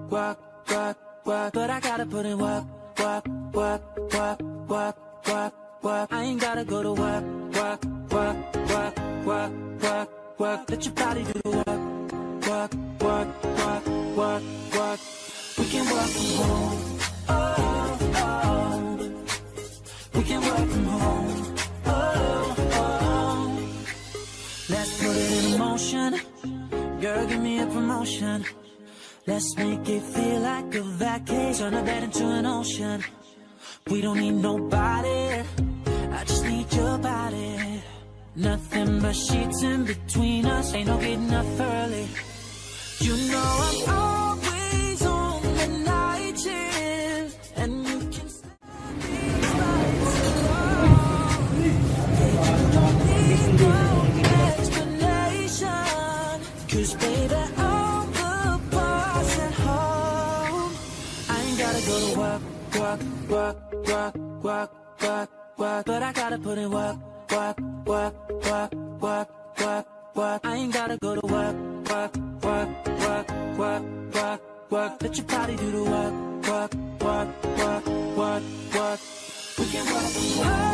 work, work, work. But I gotta put in work, work, work, work, work, work, work. I ain't gotta go to work, work, work, work, work, work, work. Let your body do the work, work, work, work, work, work. We can work from home, oh, oh. We can work from home, oh, oh. Let's put it in motion. Girl, give me a promotion. Let's make it feel like a vacation. Turn a bed into an ocean. We don't need nobody, I just need your body. Nothing but sheets in between us. Ain't no getting up early. You know I'm always on the night shift, and you can stop these lights alone. Yeah, you don't need no explanation, 'cause baby, all the parts at home. I ain't gotta go to work, work, work, work, work, work, work. But I gotta put in work, work, work, work, work, work, work. I ain't gotta go to work, work, work, work, work, work, work. Let your body do the work, work, work, work, work, work. We can work from home.